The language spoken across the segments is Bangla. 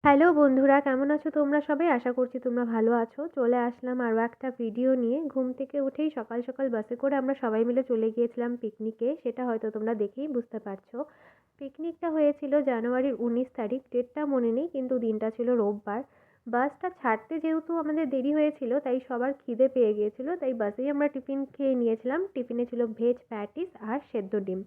হ্যালো বন্ধুরা, কেমন আছো তোমরা সবাই? আশা করছি তোমরা ভালো আছো। চলে আসলাম আরও একটা ভিডিও নিয়ে। ঘুম থেকে উঠেই সকাল সকাল বাসে করে আমরা সবাই মিলে চলে গিয়েছিলাম পিকনিকে। সেটা হয়তো তোমরা দেখেই বুঝতে পারছো। পিকনিকটা হয়েছিল জানুয়ারির 19 তারিখ, ডেটটা মনে নেই কিন্তু দিনটা ছিল রোববার। বাসটা ছাড়তে যেহেতু আমাদের দেরি হয়েছিল তাই সবার খিদে পেয়ে গিয়েছিল, তাই বাসেই আমরা টিফিন খেয়ে নিয়েছিলাম। টিফিনে ছিল ভেজ প্যাটিস আর সেদ্ধ ডিম।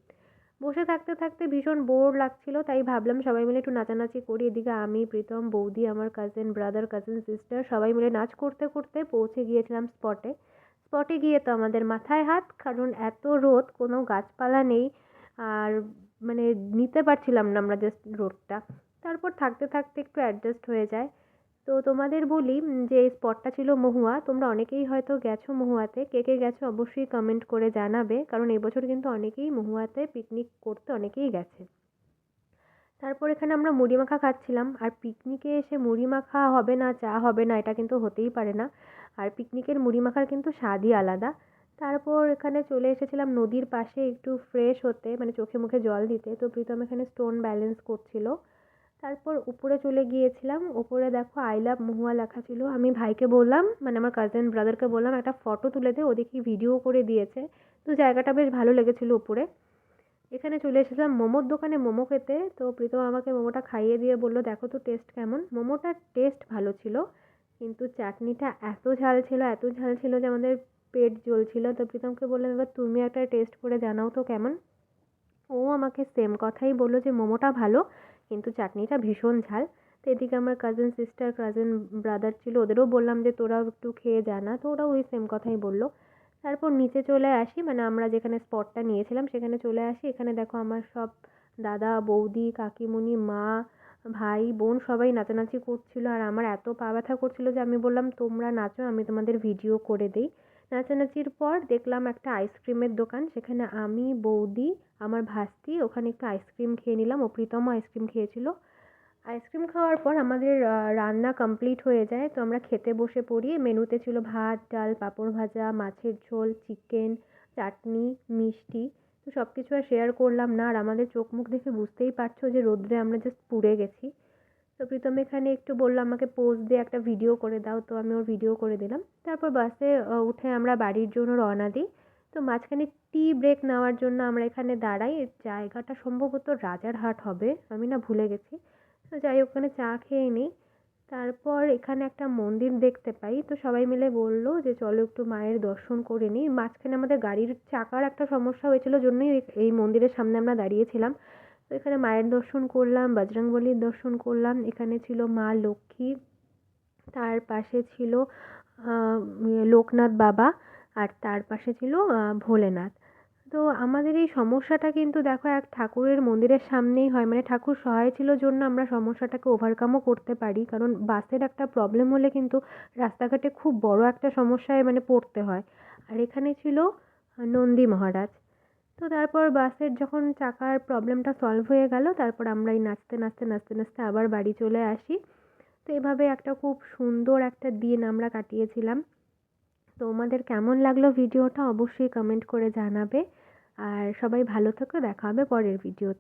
বসে থাকতে থাকতে ভীষণ বোর লাগছিল, তাই ভাবলাম সবাই মিলে একটু নাচানাচি করি। এদিকে আমি, প্রীতম, বৌদি, আমার কাজিন ব্রাদার, কাজিন সিস্টার সবাই মিলে নাচ করতে করতে পৌঁছে গিয়েছিলাম স্পটে। স্পটে গিয়ে তো আমাদের মাথায় হাত, কারণ এত রোদ, কোনো গাছপালা নেই। আর মানে নিতে পারছিলাম না আমরা জাস্ট রোদটা। তারপর থাকতে থাকতে একটু অ্যাডজাস্ট হয়ে যায়। তো তোমাদের বলি যে এই স্পটটা ছিল মহুয়া। তোমরা অনেকেই হয়তো গেছো মহুয়াতে। কে কে গেছো অবশ্যই কমেন্ট করে জানাবে, কারণ এবছর কিন্তু অনেকেই মহুয়াতে পিকনিক করতে অনেকেই গেছে। তারপর এখানে আমরা মুড়ি মাখা খাচ্ছিলাম। আর পিকনিকে এসে মুড়ি মাখা হবে না, চা হবে না, এটা কিন্তু হতেই পারে না। আর পিকনিকের মুড়ি মাখার কিন্তু স্বাদই আলাদা। তারপর এখানে চলে এসেছিলাম নদীর পাশে একটু ফ্রেশ হতে, মানে চোখে মুখে জল দিতে। তো প্রীতম এখানে স্টোন ব্যালেন্স করছিল। তারপর উপরে চলে গিয়েছিলাম। উপরে দেখো আই লাভ মহুয়া লেখা ছিল। আমি ভাইকে বললাম, মানে আমার কাজিন ব্রাদারকে বললাম একটা ফটো তুলে দে, ও দেখি ভিডিও করে দিয়েছে। তো জায়গাটা বেশ ভালো লেগেছিল উপরে। এখানে চলে এসেছিলাম মোমোর দোকানে মোমো খেতে। তো প্রীতম আমাকে মোমোটা খাইয়ে দিয়ে বললো দেখো তো টেস্ট কেমন। মোমোটার টেস্ট ভালো ছিল, কিন্তু চাটনিটা এত ঝাল ছিল, এত ঝাল ছিল যে আমাদের পেট জ্বলছিল। তো প্রীতমকে বললাম এবার তুমি একটা টেস্ট করে জানাও তো কেমন। ও আমাকে সেম কথাই বললো যে মোমোটা ভালো, কিন্তু চাটনিটা ভীষণ ঝাল। তো এদিকে আমার কাজিন সিস্টার, কাজিন ব্রাদার ছিল, ওদেরও বললাম যে তোরাও একটু খেয়ে জানা। তো ওরাও ওই সেম কথাই বললো। তারপর নিচে চলে আসি, মানে আমরা যেখানে স্পটটা নিয়েছিলাম সেখানে চলে আসি। এখানে দেখো আমার সব দাদা, বৌদি, কাকিমুনি, মা, ভাই, বোন সবাই নাচানাচি করছিল। আর আমার এত পা ব্যথা করছিল যে আমি বললাম তোমরা নাচো, আমি তোমাদের ভিডিও করে দিই। নাচানাচির পর দেখলাম একটা আইসক্রিমের দোকান। সেখানে আমি, বৌদি, আমার ভাস্তি ওখানে একটু আইসক্রিম খেয়ে নিলাম। ও প্রীতমও আইসক্রিম খেয়েছিল। আইসক্রিম খাওয়ার পর আমাদের রান্না কমপ্লিট হয়ে যায়। তো আমরা খেতে বসে পড়ি। মেনুতে ছিল ভাত, ডাল, পাঁপড় ভাজা, মাছের ঝোল, চিকেন, চাটনি, মিষ্টি। তো সব কিছু আর শেয়ার করলাম না। আর আমাদের চোখ মুখ দেখে বুঝতেই পারছো যে রোদ্রে আমরা জাস্ট পুড়ে গেছি। তো প্রীতম এখানে একটু বললো আমাকে পোজ দিয়ে একটা ভিডিও করে দাও। তো আমি ওর ভিডিও করে দিলাম। তারপর বাসে উঠে আমরা বাড়ির জন্য রওনা দিই। তো মাঝখানে টি ব্রেক নেওয়ার জন্য আমরা এখানে দাঁড়াই। জায়গাটা সম্ভবত রাজারহাট হবে, আমি না ভুলে গেছি। তো যাই হোক, ওখানে চা খেয়ে নিই। তারপর এখানে একটা মন্দির দেখতে পাই। তো সবাই মিলে বললো যে চলো একটু মায়ের দর্শন করে নিই। মাঝখানে আমাদের গাড়ির চাকার একটা সমস্যা হয়েছিল, জন্যই এই মন্দিরের সামনে আমরা দাঁড়িয়েছিলাম। তো এখানে মায়ের দর্শন করলাম, বজরংবলীর দর্শন করলাম। এখানে ছিল মা লক্ষ্মী, তার পাশে ছিল লোকনাথ বাবা, আর তার পাশে ছিল ভোলেনাথ। তো আমাদের এই সমস্যাটা কিন্তু দেখো এক ঠাকুরের মন্দিরের সামনেই হয়, মানে ঠাকুর সহায় ছিল জন্য আমরা সমস্যাটাকে ওভারকামও করতে পারি। কারণ বাসের একটা প্রবলেম হলে কিন্তু রাস্তাঘাটে খুব বড় একটা সমস্যায় মানে পড়তে হয়। আর এখানে ছিল নন্দী মহারাজ। তো তারপর বাসের যখন চাকার প্রবলেমটা সলভ হয়ে গেল, তারপর আমরা এই নাচতে নাচতে নাচতে নাচতে আবার বাড়ি চলে আসি। তো এভাবে একটা খুব সুন্দর একটা দিন আমরা কাটিয়েছিলাম। তোমাদের কেমন লাগলো ভিডিওটা অবশ্যই কমেন্ট করে জানাবে। আর সবাই ভালো থেকো, দেখা হবে পরের ভিডিওতে।